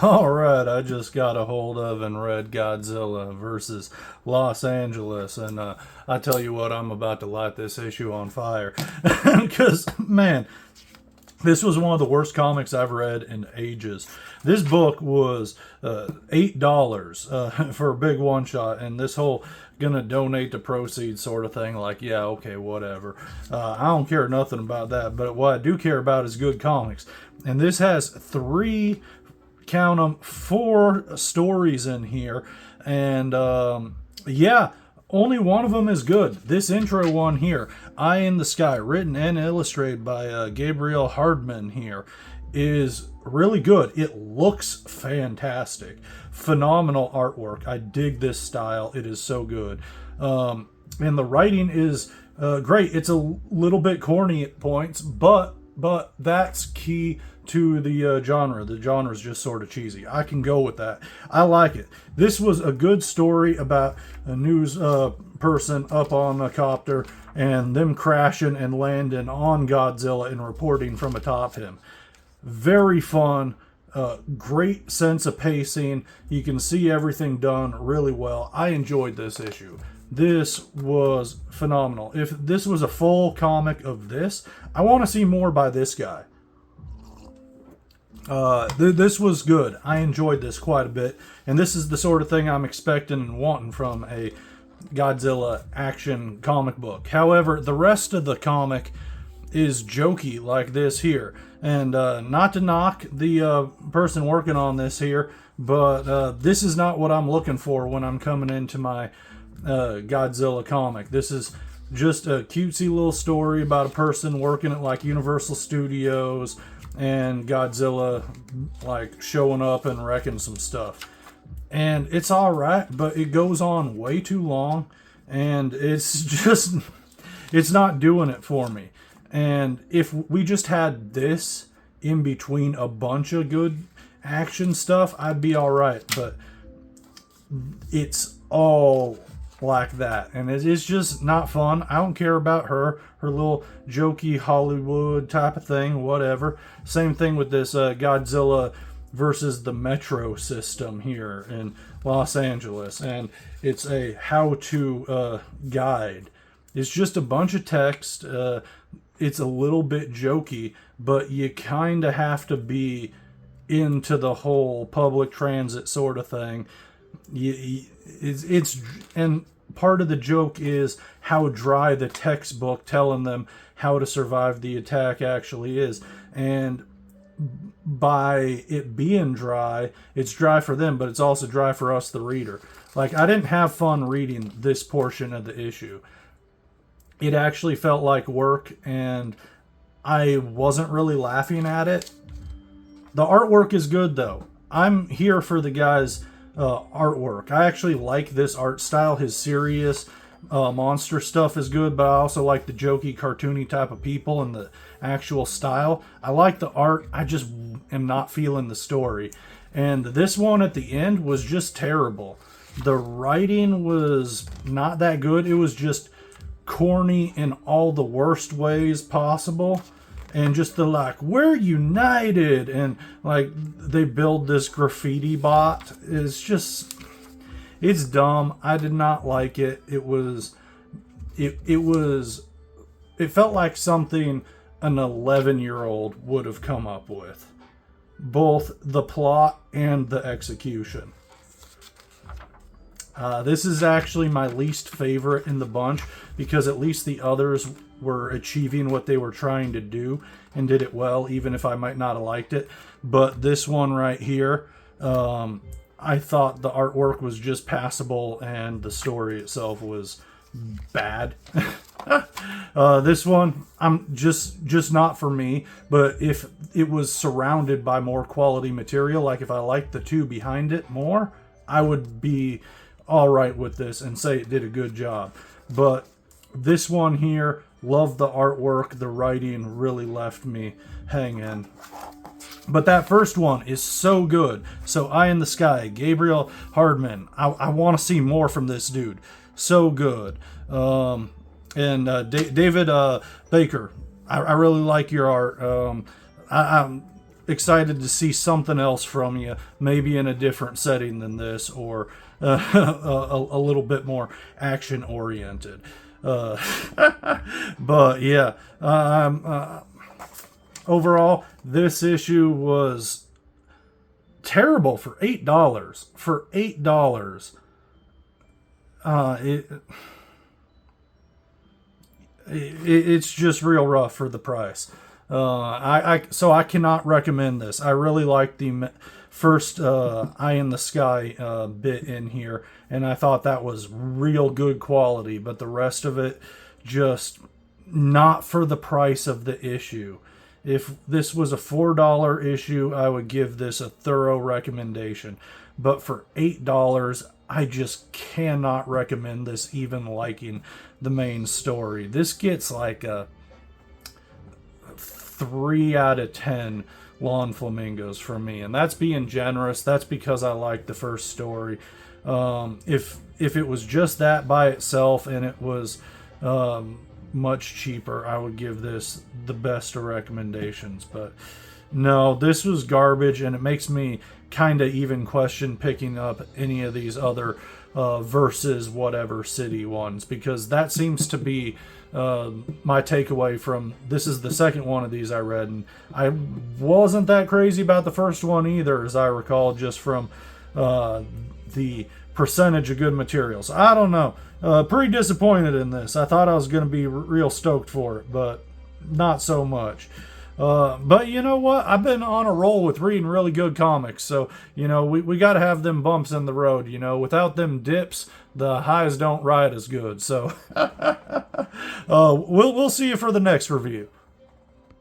All right, I just got a hold of and read Godzilla versus Los Angeles, and I tell you what, I'm about to light this issue on fire. Because, man, this was one of the worst comics I've read in ages. This book was $8 for a big one shot, and this whole gonna donate the proceeds sort of thing, like, yeah, okay, whatever. I don't care nothing about that, but what I do care about is good comics. And this has three, count them, four stories in here, and yeah, only one of them is good. This intro one here, Eye in the Sky, written and illustrated by Gabriel Hardman here, is really good. It looks fantastic. Phenomenal artwork. I dig this style. It is so good. And the writing is great. It's a little bit corny at points, but that's key to the genre. The genre is just sort of cheesy. I can go with that. I like it. This was a good story about a news person up on a copter and them crashing and landing on Godzilla and reporting from atop him. Very fun. Great sense of pacing. You can see everything done really well. I enjoyed this issue. This was phenomenal. If this was a full comic of this, I want to see more by this guy. This was good. I enjoyed this quite a bit, and this is the sort of thing I'm expecting and wanting from a Godzilla action comic book. However, the rest of the comic is jokey like this here, and not to knock the person working on this here, but this is not what I'm looking for when I'm coming into my Godzilla comic. This is just a cutesy little story about a person working at like Universal Studios and Godzilla like showing up and wrecking some stuff. And it's all right, but it goes on way too long, and it's just it's not doing it for me. And if we just had this in between a bunch of good action stuff, I'd be all right. But it's all like that, and it's just not fun. I don't care about her little jokey Hollywood type of thing, whatever. Same thing with this Godzilla versus the metro system here in Los Angeles, and it's a how-to guide. It's just a bunch of text. It's a little bit jokey, but you kind of have to be into the whole public transit sort of thing. It's and part of the joke is how dry the textbook telling them how to survive the attack actually is. And by it being dry, it's dry for them, but it's also dry for us, the reader. Like, I didn't have fun reading this portion of the issue. It actually felt like work, and I wasn't really laughing at it. The artwork is good, though. I'm here for the guy's artwork. I actually like this art style. His serious monster stuff is good, but I also like the jokey, cartoony type of people and the actual style. I like the art. I just am not feeling the story. And this one at the end was just terrible. The writing was not that good. It was just corny in all the worst ways possible. And just the like, we're united, and like they build this graffiti bot. It's dumb. I did not like it. It felt like something an 11-year-old would have come up with. Both the plot and the execution. This is actually my least favorite in the bunch, because at least the others were achieving what they were trying to do and did it well, even if I might not have liked it. But this one right here, I thought the artwork was just passable and the story itself was bad. This one, I'm just not for me. But if it was surrounded by more quality material, like if I liked the two behind it more, I would be all right with this and say it did a good job. But this one here, loved the artwork. The writing really left me hanging. But that first one is so good. So Eye in the Sky, Gabriel Hardman. I want to see more from this dude. So good. David Baker, I really like your art. excited to see something else from you, maybe in a different setting than this, or a little bit more action oriented. But yeah, overall, this issue was terrible for $8. For $8, it's just real rough for the price. So I cannot recommend this. I really like the first Eye in the Sky bit in here, and I thought that was real good quality, but the rest of it just not for the price of the issue. If this was a $4 issue, I would give this a thorough recommendation. But for $8, I just cannot recommend this, even liking the main story. This gets like a 3 out of 10 lawn flamingos from me, and that's being generous. That's because I like the first story. If it was just that by itself and it was much cheaper, I would give this the best of recommendations. But no, this was garbage, and it makes me kind of even question picking up any of these other versus whatever city ones, because that seems to be my takeaway from this. Is the second one of these I read, and I wasn't that crazy about the first one either, as I recall, just from the percentage of good materials. I don't know. Pretty disappointed in this. I thought I was going to be real stoked for it, but not so much. But you know what? I've been on a roll with reading really good comics, so you know we got to have them bumps in the road. You know, without them dips, the highs don't ride as good. So we'll see you for the next review.